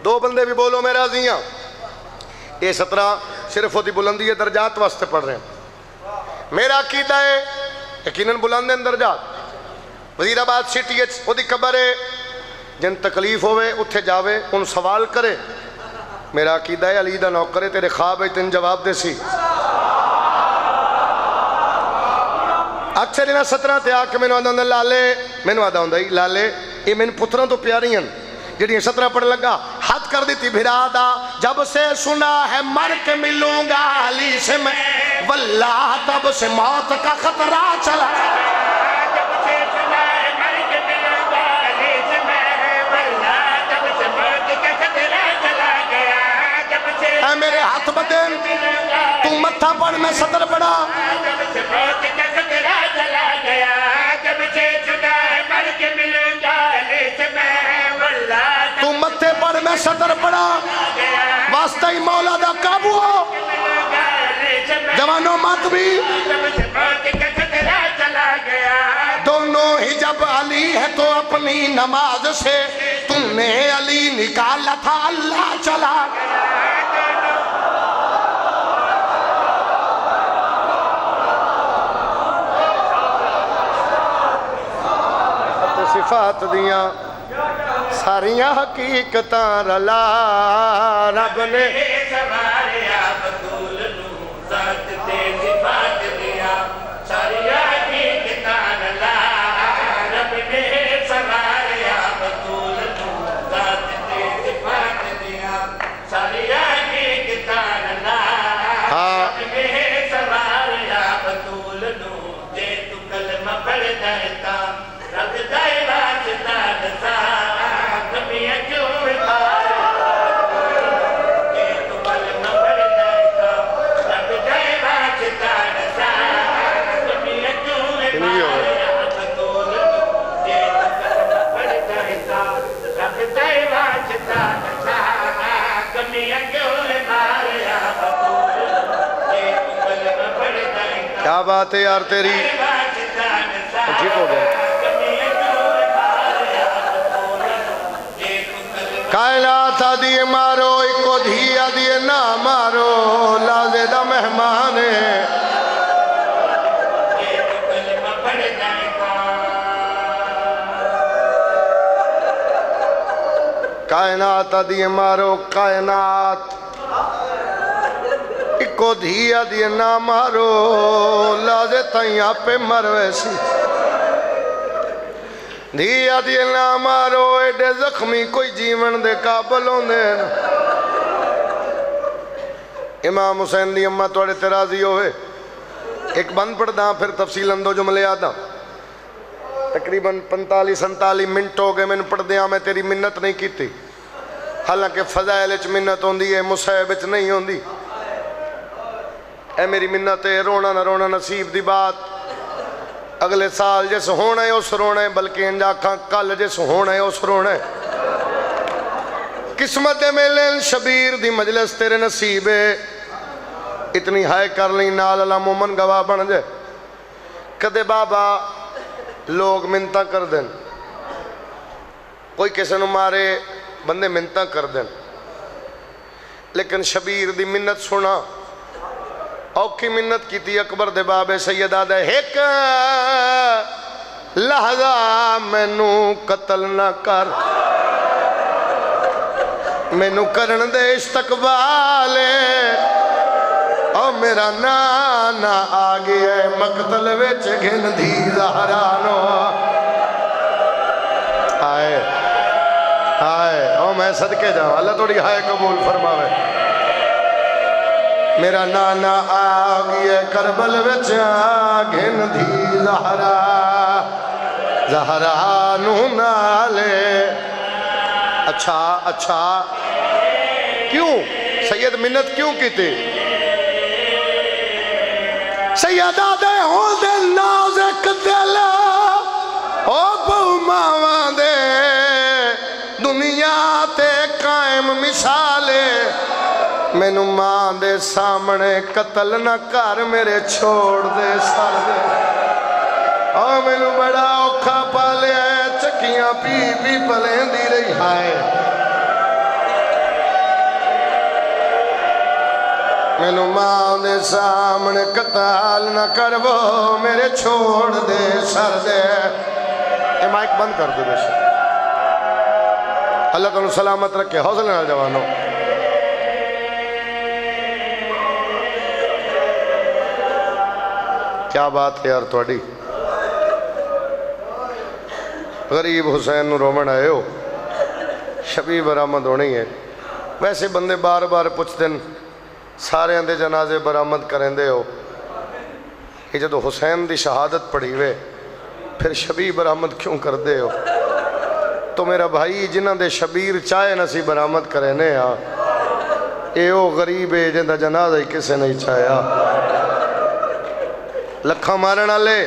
دو بندے بھی بولو میں راضی ہوں. یہ 17 صرف ہوتی بلندی درجات واسطے پڑھ رہے ہیں. میرا عقیدہ ہے یقیناً بلند ہیں درجات. وزیر آباد سٹی وہ دی قبر ہے جن تکلیف ہوئے اتھے جاوے ان سوال کرے. میرا عقیدہ ہے علی دا نوکر ہے تیرے خواب ہے تین جواب دے سی. اکثر انہاں 17 تے آکے میں آدھا ہوں لالے میں آدھا ہوں لالے یہ میں پتروں تو پیاری ہیں جڑی 17 پڑھ لگا حد کر دیتی بھرادا جب سے سنا ہے مر کے ملوں گا علی سے میں واللہ تب سے موت کا خطرہ چلا جب سے سنا ہے مر کے ملوں گا علی سے میں واللہ تب سے موت کا خطرہ چلا گیا جب سے اے میرے ہاتھ بدن تو متھا پڑھ میں 17 پڑھا جب سے موت کا خطرہ چلا گیا جب سے سنا ہے مر کے ملوں گا علی سے میں تو متھے پڑھ میں 17 پڑھا واسطہ ہی مولا دا قابو ہو جوانوں مات بھی دونوں ہی جب علی ہے تو اپنی نماز سے تم نے علی نکالا تھا اللہ چلا صفات دیاں ساریاں حقیقتاں رلا رب نے سوارے آپ طول نو ذات تے صفات دیا ساریاں حقیقتاں رلا رب نے سوارے آپ طول نو ذات تے صفات دیا ساریاں حقیقتاں رلا رب نے سوارے آپ طول نو جے تو کلمہ پڑھ دیتا رب دائے واسطہ دسا کیا بات ہے یار تیری ٹھیک ہو گیا کائنات دیئے مارو ایک دھیا دیئے نہ مارو لازے دا مہمان ہے کائنات دیئے مارو کائنات کو دھیا دیئے نہ مارو لازے تائیاں پہ مرویسی دھیا دیئے نہ مارو ایڈے زخمی کوئی جیون دے قابل ہوندے امام حسین دی اممہ توڑے ترازی ہوئے ایک بند پڑھ دا پھر تفصیل اندو جملے آدھا تقریباً 45-47 منٹ ہو گئے میں نے پڑھ دیا میں تیری منت نہیں کی تھی حالانکہ فضائل اچ منت ہوندی ہے مصحب اچ نہیں ہوندی اے میری منت ہے، رونا نہ رونا نصیب دی بات، اگلے سال جس ہونا ہے اس رونا ہے، بلکہ انجا کھاں کل جس ہونا ہے اس رونا ہے۔ قسمت میں لین شبیر دی مجلس تیرے نصیب ہے، اتنی ہائے کر لیں نال اللہ مومن گواہ بن جائے۔ کدے بابا لوگ منتاں کر دیں، کوئی کسی نو مارے بندے منتاں کر دیں، لیکن شبیر دی منت سنا، اوکھی منت کی تھی اکبر دے بابے سیدہ دے، ایک لحظہ مینو قتل نہ کر، مینو کرن دے استقبالے، او میرا نانا آگیا ہے مقتل وچ گھن دی زہرانو۔ آئے آئے او میں صدقے جاؤں، اللہ توڑی ہائے قبول فرماوے۔ میرا نانا آگیا کربل وچ گھن دی زہرانو نالے۔ اچھا کیوں سید منت کیوں کی تھی؟ سیدہ دے ہوں دے نازک دل، او بہو ماواں دے دنیا تے قائم مثالے، مینو ماں دے سامنے قتل نہ کر، میرے چھوڑ دے سر دے، او مینو بڑا اوکھا پالے ہے، چکیاں پی پلیں دی رہی ہائے، مینو ماں دے سامنے قتل نہ کر، وہ میرے چھوڑ دے سر دے۔ اے مائک بند کر دو بیشک، اللہ تعالیٰ سلامت رکھے، حوصلے نہ جوانوں۔ کیا بات ہے یار توڑی، غریب حسین نو رومن آئے ہو، شبی برآمد ہونی ہے۔ ویسے بندے بار بار پوچھ دیں سارے اندے جنازے برآمد کریں دے ہو، یہ جدو حسین دی شہادت پڑھی ہوئے پھر شبی برآمد کیوں کر دے ہو؟ تو میرا بھائی جنہ دے شبیر چاہے نسی برآمد کرنے ہاں، اے او غریب ہے جن دا جنازہ ہی کسے نہیں چاہیا۔ لکھا مارن آلے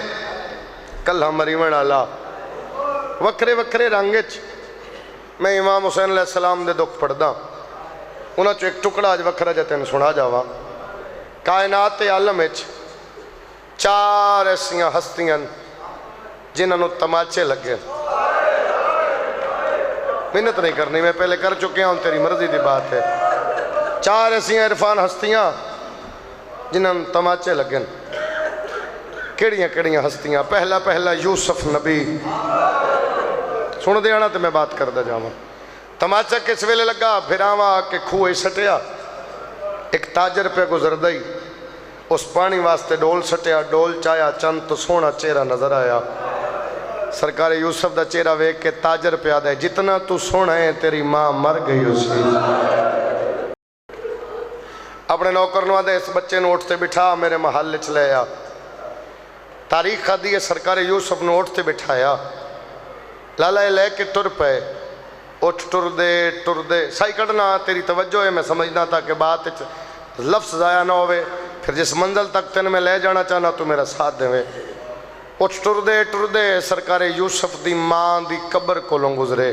کلہ مریمن آلا، وکرے وکرے رنگچ میں امام حسین علیہ السلام دے دکھ پڑھ دا، انہاں چو ایک ٹکڑا آج وکرہ جتن سنا جاوا۔ کائنات عالم اچ چار ایسیاں ہستیاں جنہاں نو تماچے لگے، محنت نہیں کرنی، میں پہلے کر چکے ہوں، تیری مرضی دی بات ہے۔ چار ایسیاں عرفان ہستیاں جنہاں نو تماچے لگے، کیڑیاں ہستیاں؟ پہلا یوسف نبی، سن دے آنا تو میں بات کردہ جاؤں۔ تماچا کس ویلے لگا؟ بھراواں کے کھوئے سٹیا، ایک تاجر پہ گزر دئی، اس پانی واسطے ڈول سٹیا، ڈول چایا چند تو سونا چہرہ نظر آیا، سرکار یوسف دا چہرہ ویک کے تاجر پہ آدھے، جتنا تو سونا ہے تیری ماں مر گئی اسی۔ اپنے نوکر نو آدھے اس بچے نو اٹھتے بٹھا میرے محل چلے آ، تاریخ آدھی ہے سرکار یوسف نو اٹھتے بٹھایا، لالا لے کے ٹر پے، اٹھ ٹر دے سائی کڑنا تیری توجہ ہے، میں سمجھنا تھا کہ بات لفظ ضائع نہ ہوئے، پھر جس منزل تک تین میں لے جانا چاہنا تو میرا ساتھ دے۔ اٹھ ٹر دے سرکار یوسف دی ماں دی قبر کو لوں گزرے،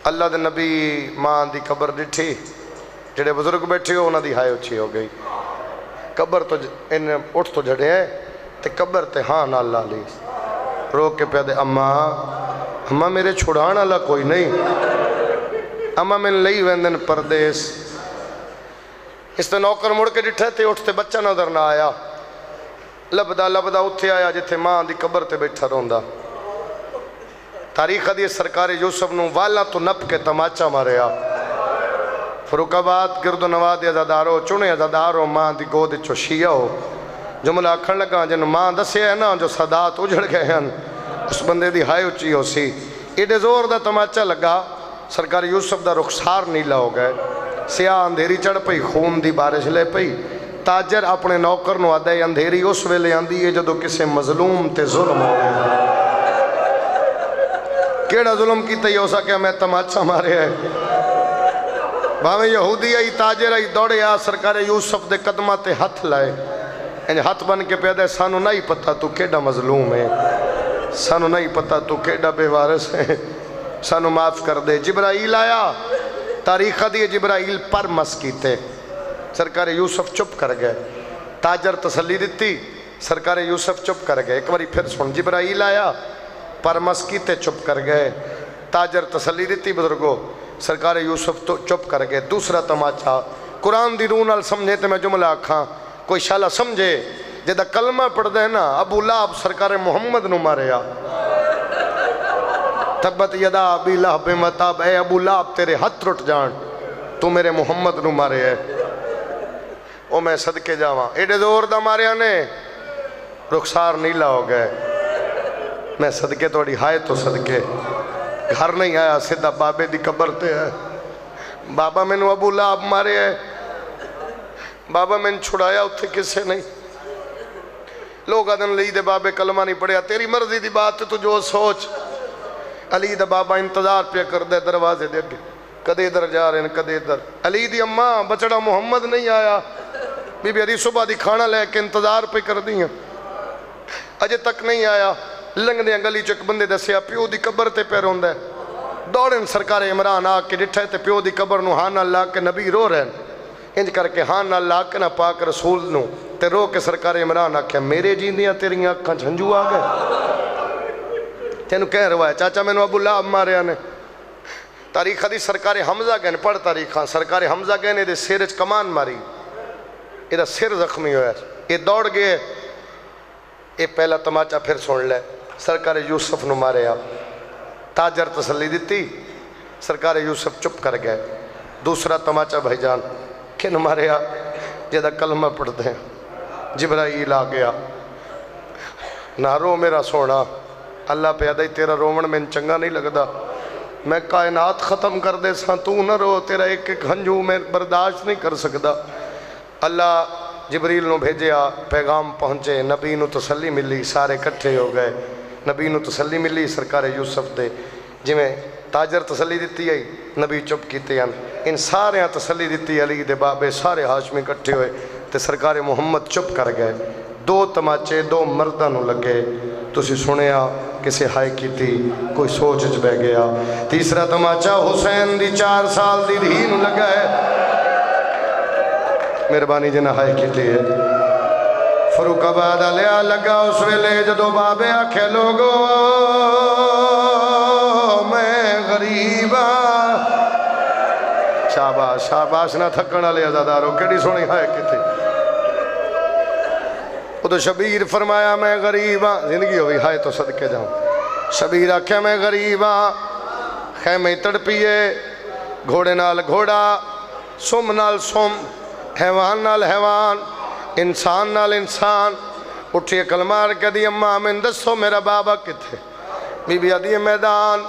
اللہ دے نبی ماں دی قبر ڈٹھی، جڑے بزرگ بیٹھے ہو انہاں دی ہائے اچھی ہو گئی، قبر تو اٹھ تو جڑے ہیں تے قبر تے ہاں نہ اللہ لی، رو کے پیادے اماں میرے چھڑان اللہ کوئی نہیں، اماں میں لئی ویندن پردیس۔ اس تے نوکر مڑ کے ڈٹھے تے اٹھتے بچہ نظر نہ آیا، لبدا اتھے آیا جتھے ماں دی قبر تے بیٹھا روندہ۔ تاریخ دی سرکار یوسف نو والا تو نپ کے تماچا ماریا، فروق آباد گرد و نواد ازادارو چنے ازادارو ماں دی گود چو شیعہ ہو، جملہ آکھن لگا جن ماں دسے ہے نا جو صدات اجڑ گئے ہیں اس بندے دی ہائے اچھی ہو سی، ایڈے زور دا تماچا لگا، سرکار یوسف دا رخسار نیلا ہو گئے، سیاہ اندھیری چڑھ پئی، خون دی بارش لے پئی۔ تاجر اپنے نوکر نو آدھے اندھیری اس ویلے آندھی ہے جدو کسے مظلوم تے ظلم ہو گئے، کیڑا ظلم کی تے ہو سکیا میں تماچا مارے ہے، بھاویں یہودی آئی تاجر آئی دوڑے آ سرکار یوسف دے قدمہ تے ہاتھ لائے ہاتھ بن کے پیدا ہے سانو نہیں پتا تو کیڑا مظلوم ہے سانو نہیں پتا تو کیڑا بے وارث ہے سانو معاف کر دے جبرائیل آیا تاریخ دیئے جبرائیل پر مس کیتے سرکار یوسف چپ کر گئے تاجر تسلی دیتی سرکار یوسف چپ کر گئے ایک باری پھر سن جبرائیل آیا پر مس کیتے چپ کر گئے تاجر تسلی دیتی بزرگو سرکار یوسف تو چپ کر گئے دوسرا تماچا قرآن دی روح نال سمجھے تے میں جملہ آکھاں کوئی شالہ سمجھے جدہ کلمہ پڑھ دے نا ابو لہب سرکار محمد نو ماریا تبت یدا ابی لہب متاب اے ابو لہب تیرے ہتھ رٹ جان تو میرے محمد نو مارے ہے او میں صدقے جاواں ایڈے زور دا ماریا نے رخسار نیلا ہو گئے میں صدقے توڑی ہائے تو صدقے گھر نہیں آیا سیدھا بابے دی قبر تے ہے بابا میں نو ابو لہب مارے ہے بابا میں نے چھڑایا اتھے کسے نہیں لوگ آدھن علی دے بابے کلمہ نہیں پڑھیا تیری مرضی دی بات تو جو سوچ علی دے بابا انتظار پہ کر دے دروازے دے گے کدے ادھر جا رہے ہیں کدے ادھر علی دی اماں بچڑا محمد نہیں آیا بی بی علی صبح دی کھانا لے کے انتظار پہ کر دی ہیں اجے تک نہیں آیا لنگ دے گلی چک بندے دسیا پیو دی قبر تے پہ روندہ ہے دوڑن سرکار عمران آ کے ڈٹھے تے پیو دی قبر نو ہاں اللہ کے نبی رو رہے ہیں انج کر کے ہاں اللہ کے نہ پاک رسول نو تے رو کے سرکار عمران آکھیا میرے جیندیاں تیری آنکھاں جھنجو آ گئے تینو کہہ رہا ہے چاچا میں نو ابو لہب ماریا نے تاریخ دی سرکار حمزہ گئے پڑھ تاریخاں سرکار حمزہ گئے نے دے سیرج کمان ماری یہ دا سر زخمی ہویا یہ دوڑ گئے یہ پہلا تماچا پھر سن لے سرکار یوسف نو ماریا تاجر تسلی دیتی سرکار یوسف چپ کر گئے دوسرا تماچا بھائی جان کن ماریا جدہ کلمہ پڑھتے ہیں جبرائیل آ گیا نہ رو میرا سونا اللہ پیدا ہی تیرا رومن میں چنگا نہیں لگدا میں کائنات ختم کر دے ساں تو نہ رو تیرا ایک ایک ہنجو میں برداشت نہیں کر سکدا اللہ جبریل نو بھیجیا پیغام پہنچے نبی نو تسلی ملی سارے کٹھے ہو گئے نبی نو تسلی ملی سرکار یوسف دے جی میں تاجر تسلی دیتی آئی نبی چپ کیتے ہیں ان سارے تسلی دیتی علی دے بابے سارے ہاشمی کٹھے ہوئے تے سرکار محمد چپ کر گئے دو تماچے دو مردانوں لگے تسی سنیا کسے ہائے کی تھی کوئی سوچ بہ گیا تیسرا تماچا حسین دی 4 سال دی دھین لگا ہے مہربانی جنہ ہائے کی تھی ہے فروق آباد علیہ لگا اس ویلے جدو بابے آکھے لوگو میں غریبا شاباش شاباش نہ تھکن والے عزادارو کیڑی سونی ہائے کی تھی وہ تو شبیر فرمایا میں غریب ہاں زندگی ہوئی ہائے تو صدقے جاؤں شبیر آکھیا میں غریب ہاں خیمے تڑپیے گھوڑے نال گھوڑا سم نال سم حیوان نال حیوان انسان نال انسان اٹھیے کلمار کہ دی اماں میں دسو میرا بابا کتھے بی بی آدھی میدان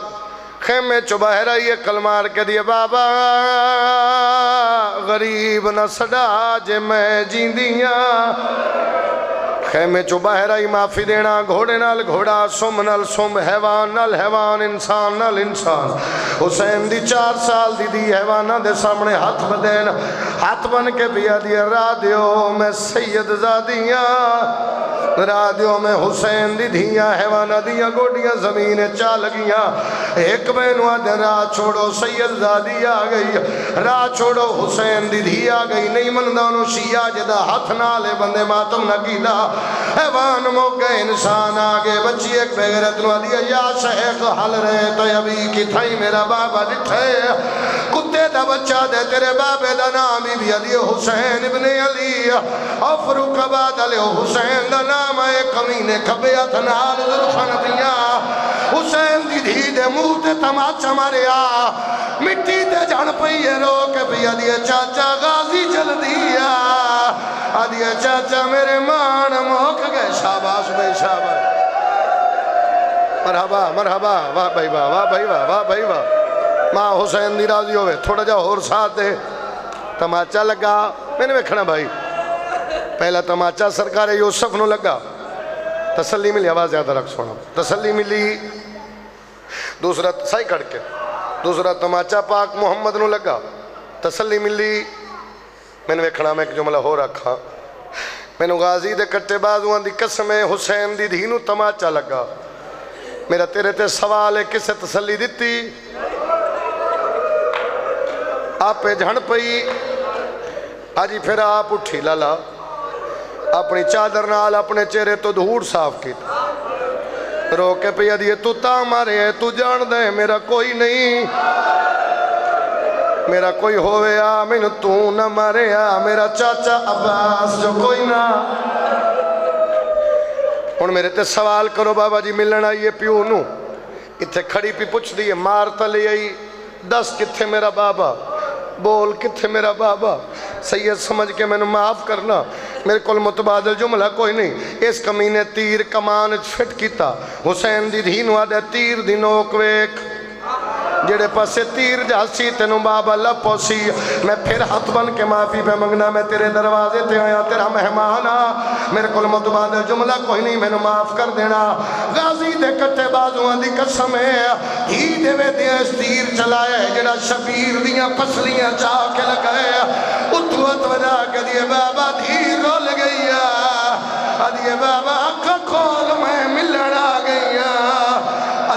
خیمے چو باہر آئیے کلمار کہ دی بابا غریب نہ سڑا جے میں جیندیاں خیمے چو باہر آئی معافی دینا گھوڑے نال گھوڑا سم نال سم حیوان نال حیوان انسان نال انسان حسین دی 4 سال دی حیوانہ دے سامنے ہاتھ بدین ہاتھ بن کے بیا دیا را دیو میں سید زادیاں را دیو میں حسین دی دھیاں حیوانہ دیا گوڑیاں زمین چا لگیاں ایک بینو آدھے راہ چھوڑو سید زادی آ گئی راہ چھوڑو حسین دی دھی آ گئی نہیں مندانو شیعہ جدہ ہاتھ نالے بندے ماتم نہ کیدا حیوان موقع انسان آگے بچی ایک بغیرت نو دیا یا شیخ حل رہے تو ابھی کی تھائی میرا بابا ڈٹھے کتے دا بچہ دے تیرے بابے دا نام بھی علی حسین ابن علی اور فروق آباد علی حسین دا نام ہے کمینے کھبے اتنال ذرخن دیا حسین دی دھی دے منہ تے تماچا ماریا مٹی تے جان پئیے رو کے بھی علی چاچا غازی چل دیا علی چاچا میرے مان موک گئے شاباش بے شاباش مرحبا مرحبا واہ بھائی واہ واہ بھائی واہ واہ بھائی واہ ماں حسین دی راضی ہوئے تھوڑا جا اور ساتھ دے تماچا لگا میں نے ویکھنا بھائی پہلا تماچا سرکار یوسف نو لگا تسلی ملی آواز زیادہ رکھ سونا تسلی ملی دوسرا سائی کڑ کے دوسرا تماچا پاک محمد نو لگا تسلی ملی میں ویکھنا میں ایک جملہ ہو رکھا مینوں غازی دے کٹے بازواں دی قسم حسین دی دھی نوں تماچا لگا میرا تیرے تے سوال ہے کسے تسلی دتی آپ پہ جھڑ پئی آجی پھر آپ اٹھی لالا اپنی چادر نال اپنے چہرے تو دھوڑ صاف کی رو کے پہ دیئے تو تا مارے ہے تو جان دے میرا کوئی نہیں میرا کوئی ہوئے آمین تو نہ مارے میرا چاچا عباس جو کوئی نہ ان میرے تے سوال کرو بابا جی ملنا یہ پیو نو اتھے کھڑی پی پوچھ دیئے مارتا لے آئی دس کتھے میرا بابا بول کتھے میرا بابا سید سمجھ کے میں نے معاف کرنا میرے کول متبادل جملہ کوئی نہیں اس کمینے تیر کمان فٹ کیتا حسین دی دھینو آدھے تیر دی نوک ویک جڑے پاسے تیر جاسی تینوں بابا لپو سی میں پھر ہاتھ بن کے معافی پہ منگنا میں تیرے دروازے تے آیا تیرا مہمانا میرے کول متبادل جملہ کوئی نہیں میں نے معاف کر دینا غازی دے کٹے بازوان دی قسم ہے ہی دے وے دیا اس تیر چلائے جڑا شبیر دیاں پسلیاں چاہ کے لگائے اتوت وجہ کے دیئے بابا دھیر رول گئی دیئے بابا اکھا کھول میں ملن آ گئی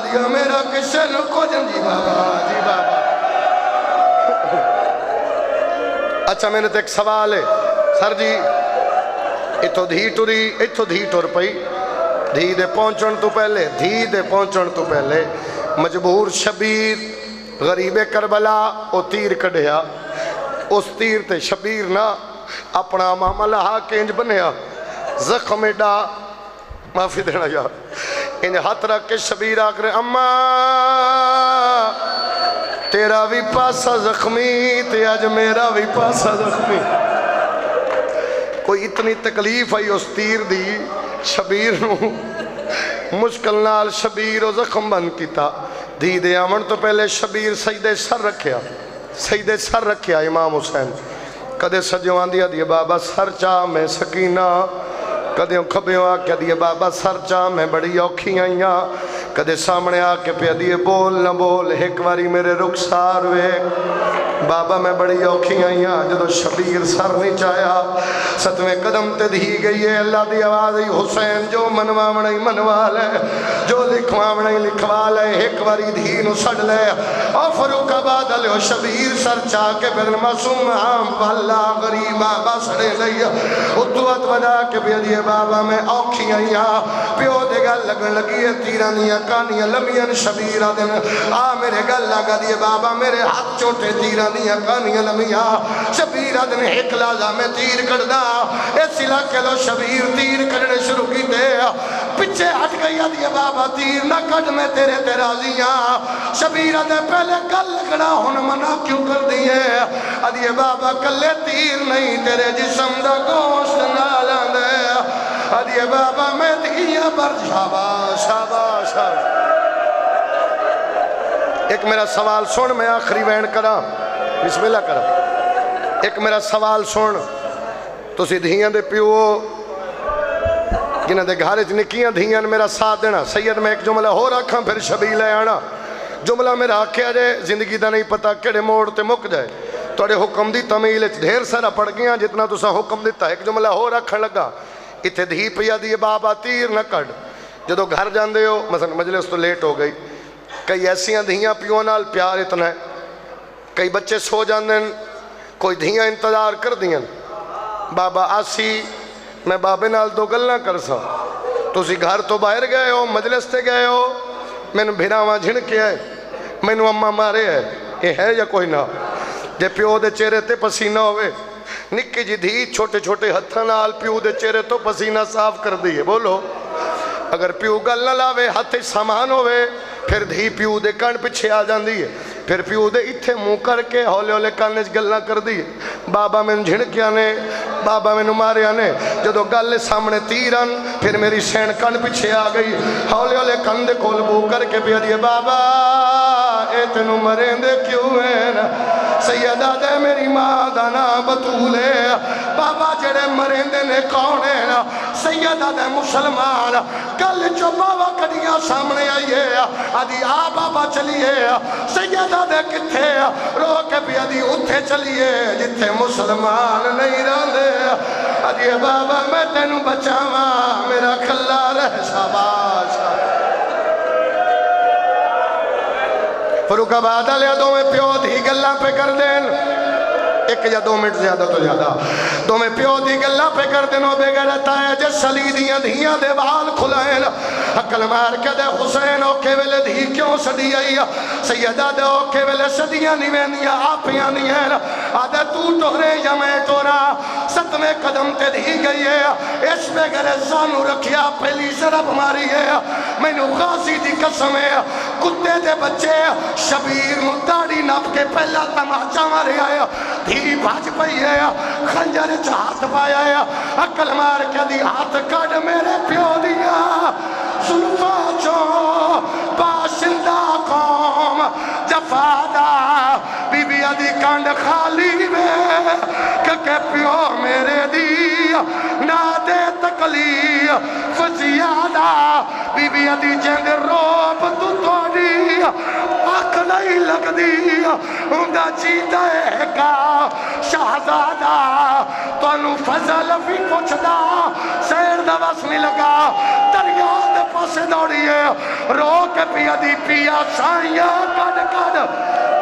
دیئے میرا کسے کو جن جی بابا اچھا میں نے تو ایک سوال ہے سر جی اتھو دھی ٹوری اتھو دھی ٹور پئی دھی دے پہنچن تو پہلے مجبور شبیر غریب کربلا او تیر کڑھیا اس تیر تے شبیر نہ اپنا معاملہ کینج بنیا زخم ایڈا معافی دینا یار انہیں ہاتھ رکھ کے شبیر آکرے اماں تیرا بھی پاسا زخمی تے آج میرا بھی پاسا زخمی کوئی اتنی تکلیف آئی اس تیر دی شبیر نو مشکل نال شبیر و زخم بن کیتا دی دے آمن تو پہلے شبیر سجدے سر رکھیا امام حسین کدے سجوان دیا دیئے بابا سر چاہ میں سکینہ کدے کھبیوں آ کے دیئے بابا سر چاہ میں بڑی اوکھی آئیاں کدے سامنے آ کے پہ دیئے بول نہ بول ایک واری میرے رخسار وے بابا میں بڑی اوکھی آئیاں جدو شبیر سر نہیں چاہیا ستویں قدم تے دی گئی ہے اللہ دی آواز حسین جو منواونا ہی منوال ہے جو لکھواونا ہی لکھوال ہے ایک واری دھینو سڑ لے اور فروق آباد لے شبیر سر چاہ کے پھر معصوم عام واللہ غریب بابا سڑے لئی اتوات وجہ کے پہ دیئے بابا میں اوکھی آئیاں پیو دے گل لگن لگی ہے تیرانیاں کانیاں لمیاں شبیرہ دن میرے گل لگا دیئے بابا میرے ہاتھ چوٹے تیرانیاں کانیاں لمیاں شبیرہ دن ایک لازہ میں تیر کردہ اس علاقے لو شبیر تیر کرنے شروع کی دے پچھے ہٹ گئی دیئے بابا تیر نہ کٹ میں تیرے تیرازیاں شبیرہ دے پہلے گل لگنا ہون منع کیوں کر دیئے دیئے بابا کلے تیر نہیں تیرے جسم دا گوشت نالان دے دیئے بابا میں دیئے پر شاباش شاباش ایک میرا سوال سن میں آخری وین کرا بسم اللہ کرا ایک میرا سوال سن تو سی دھیاں دے پیو جنہ دے گھارے نکیاں دھیاں میرا ساتھ دینا سید میں ایک جملہ ہو رکھاں پھر شبیل ہے آنا جملہ میرا آکھیا جائے زندگی دا نہیں پتا کڑے موڑ تے مک جائے توڑے حکم دی تمیل دھیر سارا پڑ گیا جتنا تو سا حکم دیتا ایک جملہ ہو رکھن لگا اتھے دھی پیا دیئے بابا تیر نہ کڑ جدو گھر جان دے ہو مثلا مجلس تو لیٹ ہو گئی کئی ایسیاں دھیاں پیو نال پیار اتنا ہے کئی بچے سو جان دیں کوئی دھیاں انتظار کر دیں بابا آسی میں بابے نال دو گل نہ کر سا تو اسی گھر تو باہر گئے ہو مجلس تے گئے ہو میں نے بھیراواں جھن کے ہے میں نے اممہ مارے ہے یہ ہے یا کوئی نہ جے پیو دے چہرے تے پسینہ ہوئے نکی جی دھی چھوٹے چھوٹے ہتھاں نال پیو دے چہرے تو پسینہ صاف کر دیئے بولو اگر پیو گل نہ لاوے ہتھے سامان ہوئے پھر دھی پیو دے کان پچھے آ جان دیئے پھر پیو دے اتھے منہ کر کے ہولے ہولے کانج گل نہ کر دیئے بابا میں جھڑکے آنے بابا میں مارے آنے جدو گل سامنے تیران پھر میری سین کان پچھے آ گئی ہولے ہولے کندے کھول بو کر کے پیا دیئے بابا اے تینو مرین دے کیوں ہیں سیدہ دے میری ماں دا نام بطول ہے بابا جڑے مرندے نے کون ہے سیدہ دے مسلمان کل جو بابا کڑیاں سامنے آئیے آدھی آ بابا چلیے سیدہ دے کتھے رو کے بھی آدھی اتھے چلیے جتھے مسلمان نہیں رہے آدھی بابا میں تینوں بچاواں میرا کھلا رہ شاباش فروخ آباد والے دو میں پیو دی گلاں پہ کر دین ایک یا 2 منٹ زیادہ تو زیادہ دو میں پیو دی گلاں پہ کر دین بے غیرت ہے جس سلی دیاں دھیاں دے بال کھلائیں عقل مار کے دے حسین اوکے ویلے دھی کیوں سڑی آئی سیدہ دے اوکے ویلے سدیاں نہیں ویندیاں آپیاں نہیں ہیں آدھے تو ٹورے یا میں ٹورا 7ویں قدم تے دھی گئی ہے اس بے غیرت زانو رکھیا پہلی شرف ماری ہے میں نو غازی دی قسم ہے کتے دے بچے شبیر مداڑی نپ کے پہلا تماچا مارے آیا دھی بھاج پئی ہے خنجر ہاتھ پایا ہے عقل مار کے دی ہاتھ کڑ میرے پیو دیا سلفا چو باشندہ قوم جفادا بی بی ادی کانڈ خالی میں کہ پیو میرے دی نہ دے تکلیف زیادہ بی بی ادی جند روب تو توڑی آنکھ نہیں لگ دی اندہ چیتا ہے کا شہزادہ تو انو فضل بھی کچھ دا سیر دا بس نہیں لگا دریا دے پاسے دوڑی ہے رو کے پیا دی پیا سائیاں کڑ کڑ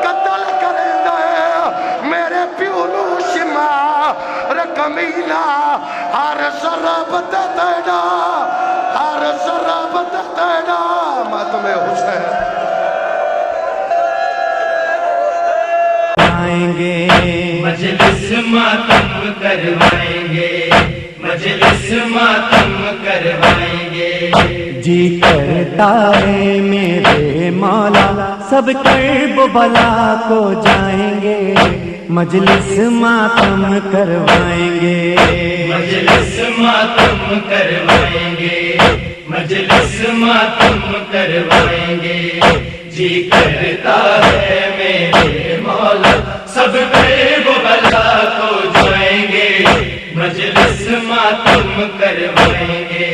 قتل کریں دے میرے پیولو شما رکمینا ہر ضرب تیڑا ہر ضرب تیڑا میں تمہیں حسین مجلس ماتم کروائیں گے مجلس ماتم کروائیں گے جی کرتا ہے میرے مولا سب کرب بلا کو جائیں گے مجلس ماتم کروائیں گے مجلس ماتم کروائیں گے مجلس ماتم کروائیں گے جی کرتا ہے میرے مولا سب کرب بلا کو جائیں گے مجلس ماتم کروائیں گے